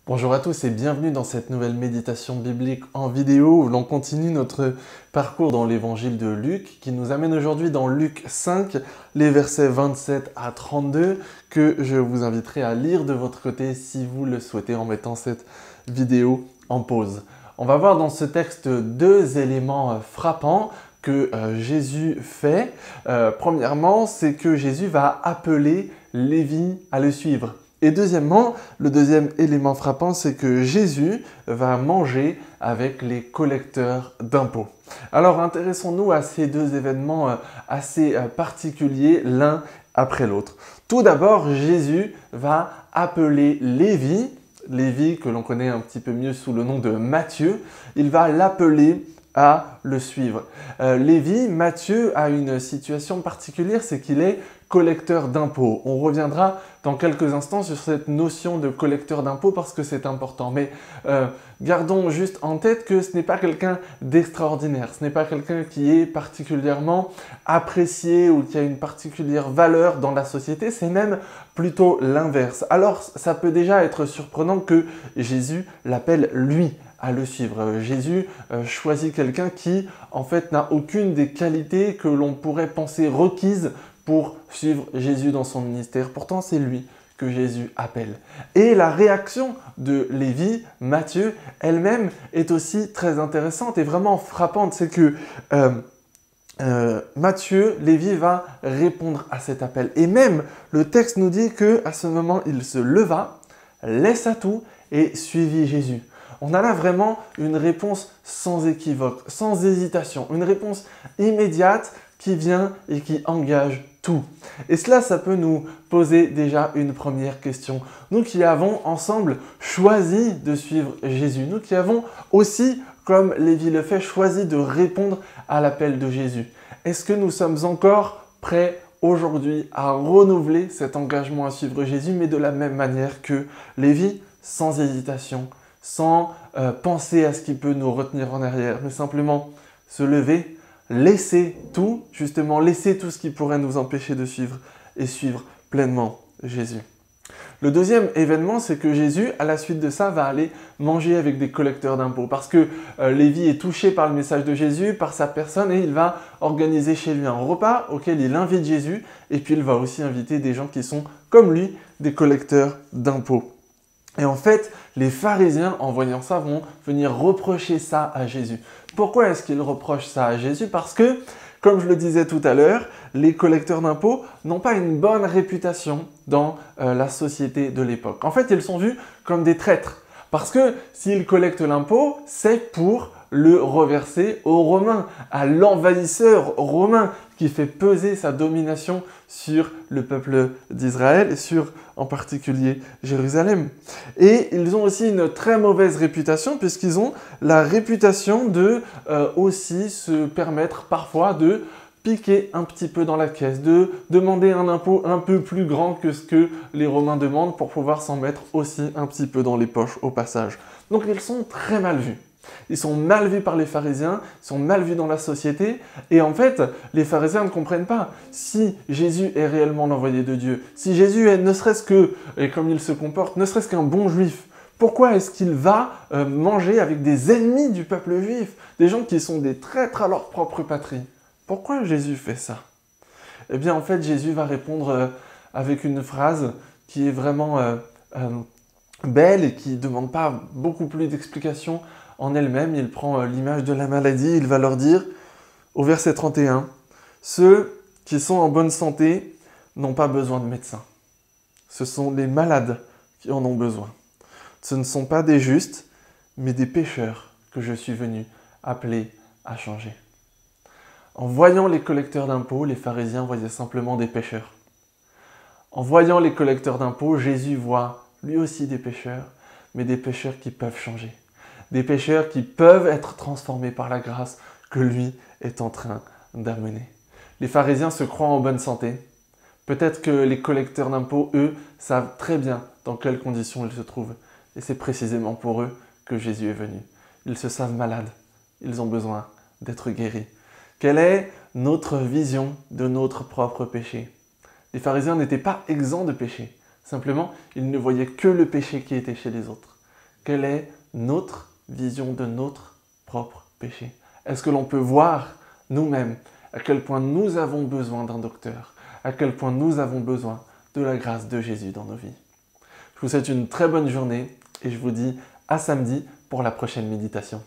Bonjour à tous et bienvenue dans cette nouvelle méditation biblique en vidéo où l'on continue notre parcours dans l'évangile de Luc qui nous amène aujourd'hui dans Luc 5, les versets 27 à 32 que je vous inviterai à lire de votre côté si vous le souhaitez en mettant cette vidéo en pause. On va voir dans ce texte deux éléments frappants que Jésus fait. Premièrement, c'est que Jésus va appeler Lévi à le suivre. Et deuxièmement, le deuxième élément frappant, c'est que Jésus va manger avec les collecteurs d'impôts. Alors intéressons-nous à ces deux événements assez particuliers l'un après l'autre. Tout d'abord, Jésus va appeler Lévi que l'on connaît un petit peu mieux sous le nom de Matthieu, il va l'appeler à le suivre. Matthieu a une situation particulière, c'est qu'il est collecteur d'impôts. On reviendra dans quelques instants sur cette notion de collecteur d'impôts parce que c'est important. Mais gardons juste en tête que ce n'est pas quelqu'un d'extraordinaire, ce n'est pas quelqu'un qui est particulièrement apprécié ou qui a une particulière valeur dans la société, c'est même plutôt l'inverse. Alors ça peut déjà être surprenant que Jésus l'appelle lui à le suivre. Jésus choisit quelqu'un qui en fait n'a aucune des qualités que l'on pourrait penser requises pour suivre Jésus dans son ministère. Pourtant, c'est lui que Jésus appelle. Et la réaction de Lévi, Matthieu, elle-même est aussi très intéressante et vraiment frappante. C'est que Lévi va répondre à cet appel. Et même, le texte nous dit qu'à ce moment, il se leva, laissa tout et suivit Jésus. On a là vraiment une réponse sans équivoque, sans hésitation, une réponse immédiate qui vient et qui engage tout. Et cela, ça peut nous poser déjà une première question. Nous qui avons ensemble choisi de suivre Jésus, nous qui avons aussi, comme Lévi le fait, choisi de répondre à l'appel de Jésus. Est-ce que nous sommes encore prêts aujourd'hui à renouveler cet engagement à suivre Jésus, mais de la même manière que Lévi, sans hésitation, sans penser à ce qui peut nous retenir en arrière, mais simplement se lever, laisser tout ce qui pourrait nous empêcher de suivre et suivre pleinement Jésus. Le deuxième événement, c'est que Jésus, à la suite de ça, va aller manger avec des collecteurs d'impôts parce que Lévi est touché par le message de Jésus, par sa personne, et il va organiser chez lui un repas auquel il invite Jésus, et puis il va aussi inviter des gens qui sont, comme lui, des collecteurs d'impôts. Et en fait, les pharisiens, en voyant ça, vont venir reprocher ça à Jésus. Pourquoi est-ce qu'ils reprochent ça à Jésus? Parce que, comme je le disais tout à l'heure, les collecteurs d'impôts n'ont pas une bonne réputation dans la société de l'époque. En fait, ils sont vus comme des traîtres. Parce que s'ils collectent l'impôt, c'est pour le reverser aux Romains, à l'envahisseur romain qui fait peser sa domination sur le peuple d'Israël et sur en particulier Jérusalem. Et ils ont aussi une très mauvaise réputation puisqu'ils ont la réputation de aussi se permettre parfois de piquer un petit peu dans la caisse, de demander un impôt un peu plus grand que ce que les Romains demandent pour pouvoir s'en mettre aussi un petit peu dans les poches au passage. Donc ils sont très mal vus. Ils sont mal vus par les pharisiens, ils sont mal vus dans la société. Et en fait, les pharisiens ne comprennent pas si Jésus est réellement l'envoyé de Dieu. Si Jésus est ne serait-ce que, et comme il se comporte, ne serait-ce qu'un bon juif. Pourquoi est-ce qu'il va manger avec des ennemis du peuple juif, des gens qui sont des traîtres à leur propre patrie? Pourquoi Jésus fait ça? Eh bien, en fait, Jésus va répondre avec une phrase qui est vraiment belle et qui ne demande pas beaucoup plus d'explications en elle-même. Il prend l'image de la maladie, il va leur dire, au verset 31, « Ceux qui sont en bonne santé n'ont pas besoin de médecin. Ce sont les malades qui en ont besoin. Ce ne sont pas des justes, mais des pécheurs que je suis venu appeler à changer. » En voyant les collecteurs d'impôts, les pharisiens voyaient simplement des pécheurs. En voyant les collecteurs d'impôts, Jésus voit lui aussi des pécheurs, mais des pécheurs qui peuvent changer. Des pécheurs qui peuvent être transformés par la grâce que lui est en train d'amener. Les pharisiens se croient en bonne santé. Peut-être que les collecteurs d'impôts, eux, savent très bien dans quelles conditions ils se trouvent. Et c'est précisément pour eux que Jésus est venu. Ils se savent malades. Ils ont besoin d'être guéris. Quelle est notre vision de notre propre péché? Les pharisiens n'étaient pas exempts de péché. Simplement, ils ne voyaient que le péché qui était chez les autres. Quelle est notre vision de notre propre péché? Est-ce que l'on peut voir nous-mêmes à quel point nous avons besoin d'un docteur, à quel point nous avons besoin de la grâce de Jésus dans nos vies? Je vous souhaite une très bonne journée et je vous dis à samedi pour la prochaine méditation.